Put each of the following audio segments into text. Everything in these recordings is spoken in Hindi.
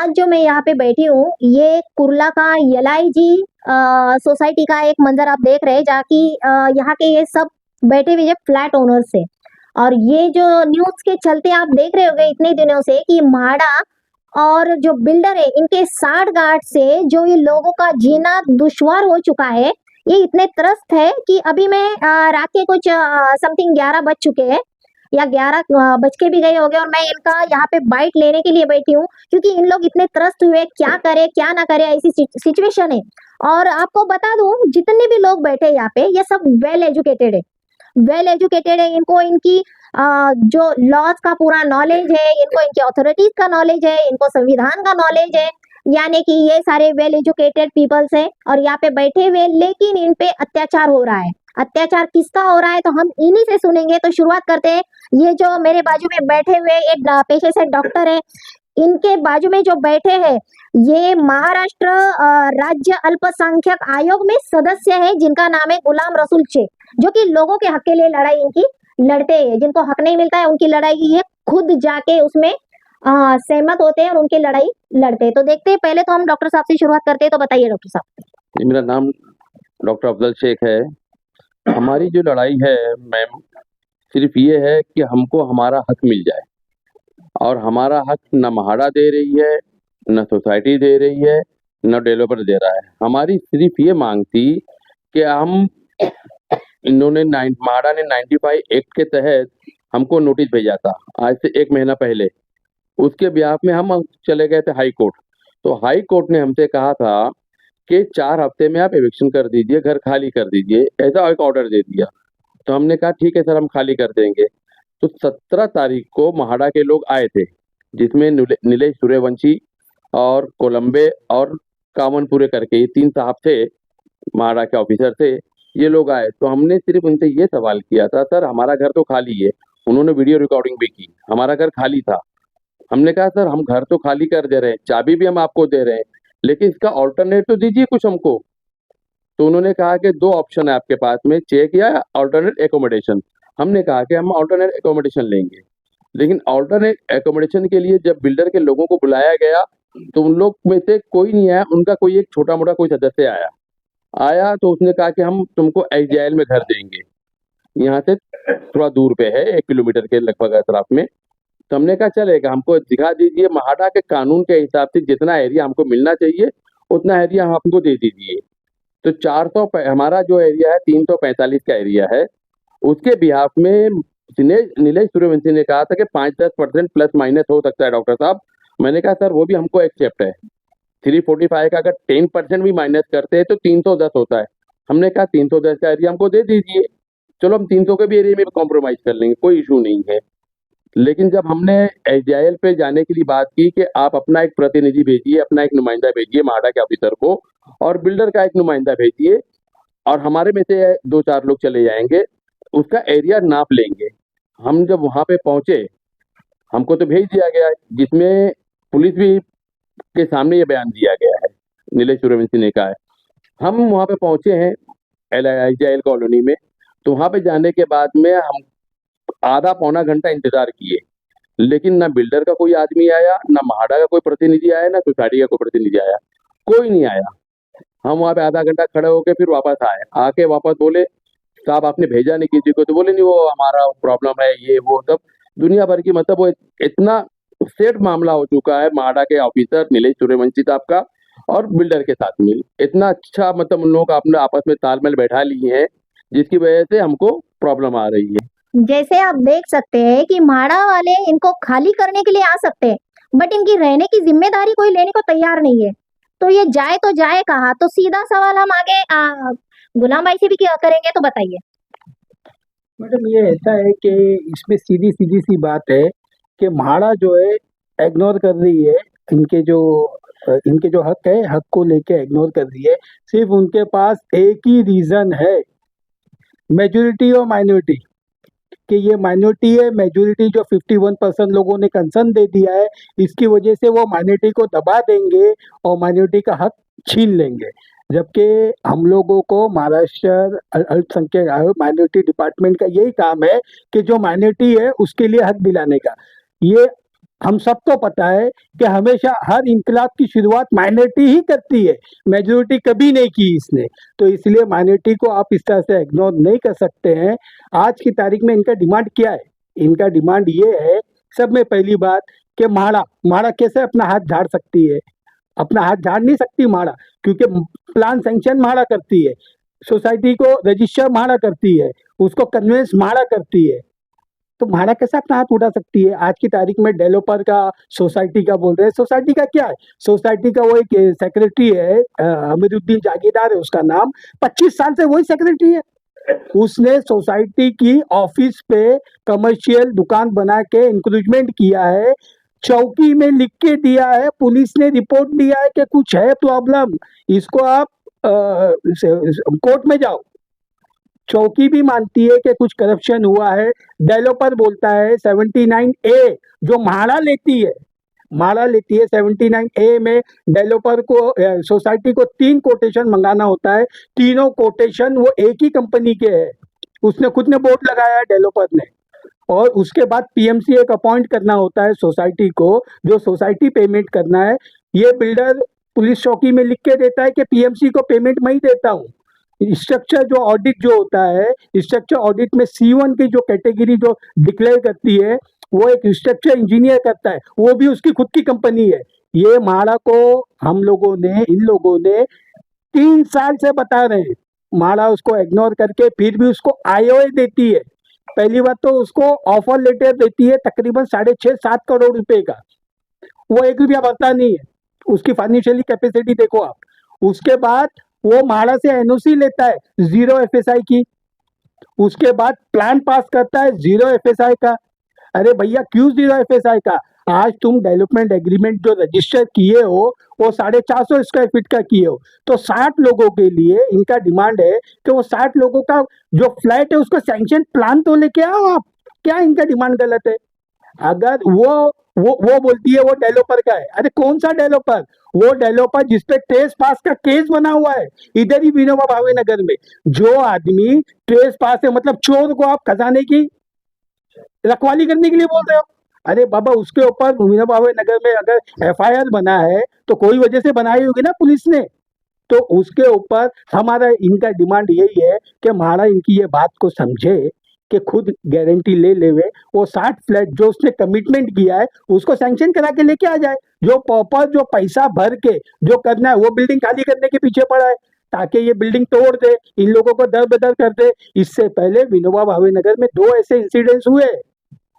आज जो मैं यहाँ पे बैठी हूँ, ये कुर्ला का एलआईजी सोसाइटी का एक मंजर आप देख रहे हैं, जहाँ की यहाँ के ये सब बैठे हुए फ्लैट ओनर्स है। और ये जो न्यूज के चलते आप देख रहे होंगे इतने दिनों से कि म्हाडा और जो बिल्डर है इनके साठ गांठ से जो ये लोगों का जीना दुश्वार हो चुका है। ये इतने त्रस्त है कि अभी मैं रात के कुछ समथिंग 11 बज चुके हैं या 11 बज के भी गए होंगे, और मैं इनका यहाँ पे बाइट लेने के लिए बैठी हूँ, क्योंकि इन लोग इतने त्रस्त हुए, क्या करे क्या ना करे ऐसी सिचुएशन है। और आपको बता दूं, जितने भी लोग बैठे यहाँ पे ये सब वेल एजुकेटेड है, वेल एजुकेटेड है। इनको इनकी जो लॉज का पूरा नॉलेज है, इनको इनकी अथॉरिटीज का नॉलेज है, इनको संविधान का नॉलेज है। यानी कि ये सारे वेल एजुकेटेड पीपल्स हैं और यहाँ पे बैठे हुए, लेकिन इन पे अत्याचार हो रहा है। अत्याचार किसका हो रहा है तो हम इन्हीं से सुनेंगे। तो शुरुआत करते हैं। ये जो मेरे बाजू में बैठे हुए एक पेशे से डॉक्टर है, इनके बाजू में जो बैठे हैं ये महाराष्ट्र राज्य अल्पसंख्यक आयोग में सदस्य है, जिनका नाम है गुलाम रसूल शेख, जो कि लोगों के हक के लिए लड़ाई इनकी लड़ते हैं। जिनको हक नहीं मिलता है उनकी लड़ाई ये खुद जाके उसमें सहमत होते हैं और उनकी लड़ाई लड़ते हैं। तो देखते हैं, पहले तो हम डॉक्टर साहब से शुरुआत करते हैं। तो बताइए डॉक्टर साहब। मेरा नाम डॉक्टर अफजल शेख है। हमारी जो लड़ाई है मैम, सिर्फ ये है कि हमको हमारा हक मिल जाए, और हमारा हक न म्हाडा दे रही है, न सोसाइटी दे रही है, न डेवलपर दे रहा है। हमारी सिर्फ ये मांग थी कि म्हाडा ने 95 एक्ट के तहत हमको नोटिस भेजा था आज से 1 महीना पहले। उसके ब्याह में हम चले गए थे हाई कोर्ट। तो हाई कोर्ट ने हमसे कहा था कि 4 हफ्ते में आप एविक्शन कर दीजिए, घर खाली कर दीजिए, ऐसा एक ऑर्डर दे दिया। तो हमने कहा ठीक है सर, हम खाली कर देंगे। तो 17 तारीख को म्हाडा के लोग आए थे, जिसमें नीलेश सूर्यवंशी और कोलंबे और कामनपुरे करके ये 3 साहब थे, म्हाडा के ऑफिसर थे। ये लोग आए तो हमने सिर्फ उनसे ये सवाल किया था, सर हमारा घर तो खाली है। उन्होंने वीडियो रिकॉर्डिंग भी की, हमारा घर खाली था। हमने कहा सर हम घर तो खाली कर दे रहे हैं, चाबी भी हम आपको दे रहे हैं, लेकिन इसका ऑल्टरनेट तो दीजिए कुछ हमको। तो उन्होंने कहा कि 2 ऑप्शन है आपके पास में, चेक या ऑल्टरनेट एकोमोडेशन। हमने कहा कि हम ऑल्टरनेट एकोमोडेशन लेंगे, लेकिन ऑल्टरनेट एकोमोडेशन के लिए जब बिल्डर के लोगों को बुलाया गया तो उन लोग में से कोई नहीं आया। उनका कोई एक छोटा मोटा कोई सदस्य आया तो उसने कहा कि हम तुमको एसजीआईएल में घर देंगे, यहाँ से थोड़ा दूर पे है, 1 किलोमीटर के लगभग अतराफ में। तो हमने कहा चलेगा, हमको दिखा दीजिए म्हाडा के कानून के हिसाब से जितना एरिया हमको मिलना चाहिए उतना एरिया हम आपको दे दीजिए। तो 400 हमारा जो एरिया है 345 का एरिया है, उसके बिहाफ में नीलेश सूर्यवंशी ने कहा था कि 5-10% प्लस माइनस हो सकता है डॉक्टर साहब। मैंने कहा सर वो भी हमको एक्सेप्ट है, 345 का अगर 10% भी माइनस करते हैं तो 310 होता है। हमने कहा 310 का एरिया हमको दे दीजिए, चलो हम 300 के भी एरिया में कॉम्प्रोमाइज कर लेंगे, कोई इशू नहीं है। लेकिन जब हमने एसजीआईएल पे जाने के लिए बात की कि आप अपना एक प्रतिनिधि भेजिए, अपना एक नुमाइंदा भेजिए म्हाडा के ऑफिसर को, और बिल्डर का एक नुमाइंदा भेजिए, और हमारे में से 2-4 लोग चले जाएंगे, उसका एरिया नाप लेंगे। हम जब वहां पे पहुंचे, हमको तो भेज दिया गया, जिसमें पुलिस भी के सामने ये बयान दिया गया है, नीलेश सूर्यवंशी ने कहा है। हम वहां पे पहुंचे हैं एसजीआईएल कॉलोनी में। तो वहां पे जाने के बाद में हम आधा पौना घंटा इंतजार किए, लेकिन ना बिल्डर का कोई आदमी आया, ना म्हाडा का कोई प्रतिनिधि आया, ना सोसाइटी का कोई प्रतिनिधि आया, कोई नहीं आया। हम वहां पे आधा घंटा खड़े होके फिर वापस आए, आके वापस बोले साहब आपने भेजा नहीं किसी को। तो बोले नहीं, वो हमारा प्रॉब्लम है, ये वो सब दुनिया भर की, मतलब वो इतना सेट मामला हो चुका है म्हाडा के ऑफिसर नीलेश सूर्यवंशी साहब का और बिल्डर के साथ में। इतना अच्छा मतलब उन लोगों का अपने आपस में तालमेल बैठा लिए हैं, जिसकी वजह से हमको प्रॉब्लम आ रही है। जैसे आप देख सकते हैं कि म्हाडा वाले इनको खाली करने के लिए आ सकते हैं, बट इनकी रहने की जिम्मेदारी कोई लेने को तैयार नहीं है। तो ये जाए तो जाए कहाँ? तो सीधा सवाल हम आगे गुलाम भाई से भी क्या करेंगे, तो बताइए। मैडम ये ऐसा है कि इसमें सीधी सी बात है कि म्हाडा जो है इग्नोर कर रही है इनके जो हक है, हक को लेके इग्नोर कर रही है। सिर्फ उनके पास एक ही रीजन है, मेजोरिटी और माइनॉरिटी, कि ये माइनॉरिटी है, मेजोरिटी जो 51% लोगों ने कंसर्न दे दिया है, इसकी वजह से वो माइनॉरिटी को दबा देंगे और माइनॉरिटी का हक छीन लेंगे। जबकि हम लोगों को महाराष्ट्र अल्पसंख्यक आयोग माइनॉरिटी डिपार्टमेंट का यही काम है कि जो माइनॉरिटी है उसके लिए हक दिलाने का। ये हम सबको पता है कि हमेशा हर इंकलाब की शुरुआत माइनॉरिटी ही करती है, मेजोरिटी कभी नहीं की इसने। तो इसलिए माइनॉरिटी को आप इस तरह से इग्नोर नहीं कर सकते हैं। आज की तारीख में इनका डिमांड क्या है? इनका डिमांड ये है, सब में पहली बात, कि म्हाडा कैसे अपना हाथ झाड़ सकती है? अपना हाथ झाड़ नहीं सकती म्हाडा, क्योंकि प्लान सैंक्शन म्हाडा करती है, सोसाइटी को रजिस्टर म्हाडा करती है, उसको कन्वेंस म्हाडा करती है। तो म्हाडा कैसे अपना हाथ उठा सकती है? आज की तारीख में डेवलपर का, सोसाइटी का बोल रहे हैं। सोसाइटी का क्या है? सोसाइटी का वो एक सेक्रेटरी है, अमीरुद्दीन जागीरदार है उसका नाम, 25 साल से वही सेक्रेटरी है। उसने सोसाइटी की ऑफिस पे कमर्शियल दुकान बना के इंक्रोचमेंट किया है, चौकी में लिख के दिया है, पुलिस ने रिपोर्ट दिया है कि कुछ है प्रॉब्लम, इसको आप कोर्ट में जाओ। चौकी भी मानती है कि कुछ करप्शन हुआ है। डेवलपर बोलता है 79A जो म्हाडा लेती है, म्हाडा लेती है 79A में डेवलपर को, सोसाइटी को 3 कोटेशन मंगाना होता है, तीनों कोटेशन वो एक ही कंपनी के हैं। उसने खुद ने बोर्ड लगाया है डेवलपर ने। और उसके बाद पीएमसी एक अपॉइंट करना होता है सोसाइटी को, जो सोसाइटी पेमेंट करना है। ये बिल्डर पुलिस चौकी में लिख के देता है कि पीएमसी को पेमेंट मैं ही देता हूँ। स्ट्रक्चर जो ऑडिट जो होता है, स्ट्रक्चर ऑडिट में C1 की जो कैटेगरी जो डिक्लेयर करती है, वो एक स्ट्रक्चर इंजीनियर करता है, वो भी उसकी खुद की कंपनी है। ये म्हाडा को हम लोगों ने, इन लोगों ने 3 साल से बता रहे हैं। म्हाडा उसको इग्नोर करके फिर भी उसको आईओए देती है। पहली बात तो उसको ऑफर लेटर देती है तकरीबन 6.5-7 करोड़ रुपए का, वो 1 रुपया भरता नहीं है। उसकी फाइनेंशियली कैपेसिटी देखो आप। उसके बाद वो म्हाडा से एनओसी लेता है 0 एफएसआई की, उसके बाद प्लान पास करता है 0 एफएसआई का। अरे भैया क्यों 0 एफएसआई का? आज तुम डेवलपमेंट एग्रीमेंट जो रजिस्टर किए हो वो 450 स्क्वायर फीट का किए हो, तो 60 लोगों के लिए इनका डिमांड है कि वो 60 लोगों का जो फ्लैट है उसका सैंक्शन प्लान तो लेके आओ आप। क्या इनका डिमांड गलत है? अगर वो बोलती है वो डेवलपर का है। अरे कौन सा डेवलपर? वो डेवलपर जिसपे ट्रेस पास का केस बना हुआ है इधर ही विनोबा भावे नगर में। जो आदमी ट्रेस पास है, मतलब चोर को आप खजाने की रखवाली करने के लिए बोल रहे हो। अरे बाबा उसके ऊपर विनोबा भावे नगर में अगर एफआईआर बना है तो कोई वजह से बनाई होगी ना पुलिस ने। तो उसके ऊपर हमारा, इनका डिमांड यही है कि म्हाडा इनकी ये बात को समझे कि खुद गारंटी ले लेवे, वो 60 फ्लैट जो उसने कमिटमेंट किया है उसको सैंक्शन करा के लेके आ जाए। जो प्रॉपर जो पैसा भर के जो करना है वो बिल्डिंग खाली करने के पीछे पड़ा है, ताकि ये बिल्डिंग तोड़ दे, इन लोगों को दर बदर कर दे। इससे पहले विनोबा भावे नगर में 2 ऐसे इंसिडेंट्स हुए।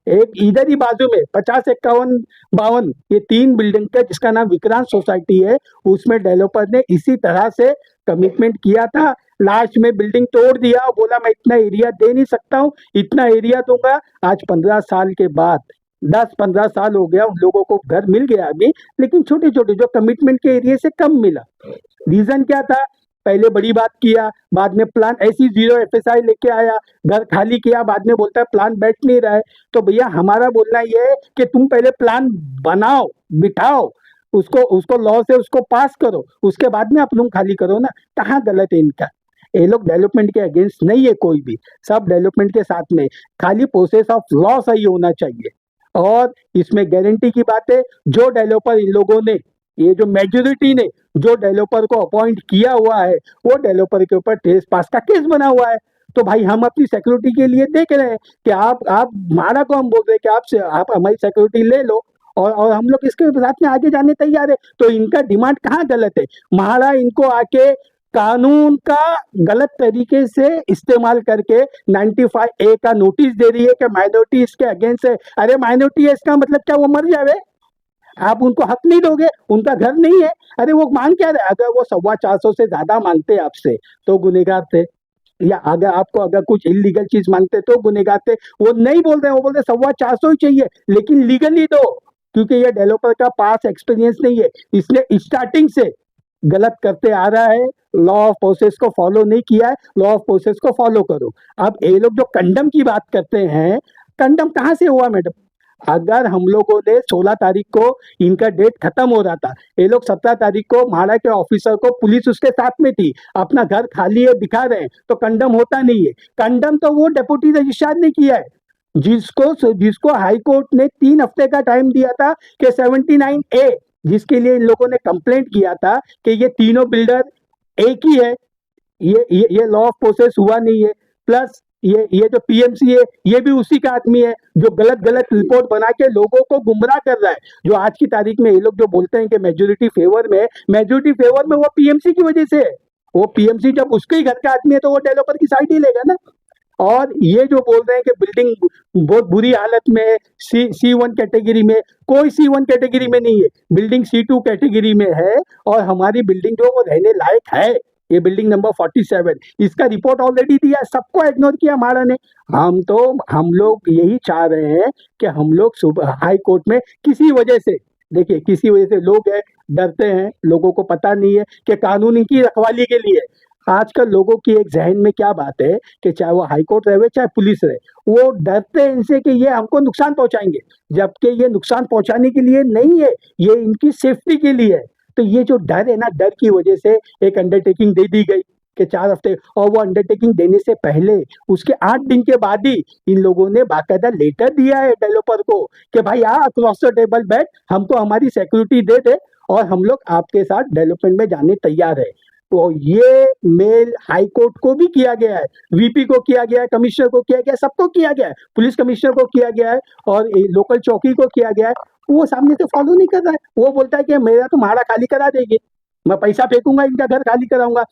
एक इधर ही बाजू में 50, 51, 52 ये 3 बिल्डिंग का जिसका नाम विक्रांत सोसाइटी है, उसमें डेवलपर ने इसी तरह से कमिटमेंट किया था। लास्ट में बिल्डिंग तोड़ दिया, बोला मैं इतना एरिया दे नहीं सकता हूँ, इतना एरिया दूंगा। आज 15 साल के बाद, 10-15 साल हो गया, उन लोगों को घर मिल गया अभी, लेकिन छोटे छोटे जो कमिटमेंट के एरिया से कम मिला। रीजन क्या था? पहले बड़ी बात किया, बाद में प्लान ऐसी 0 एफएसआई लेके आया, घर खाली किया, बाद में बोलता है प्लान बैठ नहीं रहा है। तो भैया हमारा बोलना ये है कि तुम पहले प्लान बनाओ, बिठाओ, उसको लॉ से उसको पास करो, उसके बाद में आप रूम खाली करो ना। कहाँ गलत है इनका? ये लोग डेवलपमेंट के अगेंस्ट नहीं है कोई भी, सब डेवलपमेंट के साथ में, खाली प्रोसेस ऑफ लॉ सही होना चाहिए। और इसमें गारंटी की बात है, जो डेवलपर इन लोगों ने, ये जो मेजोरिटी ने जो डेवलपर को अपॉइंट किया हुआ है, वो डेवलपर के ऊपर ट्रेस पास का केस बना हुआ है। तो भाई हम अपनी सिक्योरिटी के लिए देख रहे हैं कि आप म्हाडा को हम बोल रहे हैं कि आप हमारी सिक्योरिटी ले लो, और हम लोग इसके साथ में आगे जाने तैयार है। तो इनका डिमांड कहाँ गलत है? म्हाडा इनको आके कानून का गलत तरीके से इस्तेमाल करके 95A का नोटिस दे रही है कि माइनॉरिटी इसके अगेंस्ट है। अरे माइनॉरिटी है इसका मतलब क्या? वो मर जावे? आप उनको हक नहीं दोगे? उनका घर नहीं है? अरे वो मांग क्या रहे? अगर वो 425 से ज्यादा मांगते आपसे तो गुनेगार थे, या अगर आपको अगर कुछ इलीगल चीज मांगते तो गुनेगार थे। वो नहीं बोल रहे, वो बोल रहे 425 ही चाहिए, लेकिन लीगली दो, क्योंकि ये डेवलपर का पास एक्सपीरियंस नहीं है, इसलिए स्टार्टिंग से गलत करते आ रहा है। लॉ ऑफ प्रोसेस को फॉलो नहीं किया है, लॉ ऑफ प्रोसेस को फॉलो करो। अब ये लोग जो कंडम की बात करते हैं, कंडम कहाँ से हुआ मैडम? अगर हम लोगों ने 16 तारीख को इनका डेट खत्म हो रहा था, ये लोग 17 तारीख को म्हाडा के ऑफिसर को, पुलिस उसके साथ में थी, अपना घर खाली है दिखा रहे हैं, तो कंडम होता नहीं है। कंडम तो वो डेप्यूटी रजिस्ट्रार ने किया है, जिसको हाई कोर्ट ने 3 हफ्ते का टाइम दिया था कि 79A, जिसके लिए इन लोगों ने कंप्लेंट किया था कि ये तीनों बिल्डर एक ही है, ये लॉ ऑफ प्रोसेस हुआ नहीं है। प्लस ये जो पीएमसी है ये भी उसी का आदमी है जो गलत गलत रिपोर्ट बना के लोगों को गुमराह कर रहा है। जो आज की तारीख में ये लोग जो बोलते हैं कि मेजोरिटी फेवर में वो पीएमसी की वजह से है। वो पीएमसी जब उसके ही घर का आदमी है तो वो डेवलपर की साइड ही लेगा ना। और ये जो बोल रहे हैं कि बिल्डिंग बहुत बुरी हालत में है, C1 कैटेगरी में, कोई C1 कैटेगरी में नहीं है, बिल्डिंग C2 कैटेगरी में है। और हमारी बिल्डिंग जो वो रहने लायक है, ये बिल्डिंग नंबर 47, इसका रिपोर्ट ऑलरेडी दिया, सबको इग्नोर किया हमारा ने। हम लोग यही चाह रहे हैं कि हम लोग सुबह हाई कोर्ट में किसी वजह से, देखिए किसी वजह से लोग है डरते हैं, लोगों को पता नहीं है कि कानून इनकी रखवाली के लिए। आजकल लोगों की एक जहन में क्या बात है कि चाहे वो हाई कोर्ट रहे चाहे पुलिस रहे, वो डरते हैं इनसे कि ये हमको नुकसान पहुंचाएंगे, जबकि ये नुकसान पहुंचाने के लिए नहीं है, ये इनकी सेफ्टी के लिए है। तो ये जो डर है ना, डर की वजह से एक अंडरटेकिंग दे दी गई कि 4 हफ्ते, और वो अंडरटेकिंग देने से पहले उसके 8 दिन के बाद ही इन लोगों ने बाकायदा लेटर दिया है डेवलपर को कि भाई अक्रॉस द टेबल बैठ, हमको हमारी सिक्योरिटी दे दे और हम लोग आपके साथ डेवलपमेंट में जाने तैयार है। तो ये मेल हाई कोर्ट को भी किया गया है, वीपी को किया गया है, कमिश्नर को किया गया है, सबको किया गया है, पुलिस कमिश्नर को किया गया है और लोकल चौकी को किया गया है। वो सामने से फॉलो नहीं कर रहा है, वो बोलता है कि मेरा तो म्हाड़ा खाली करा देगी, मैं पैसा फेंकूंगा इनका घर खाली कराऊंगा।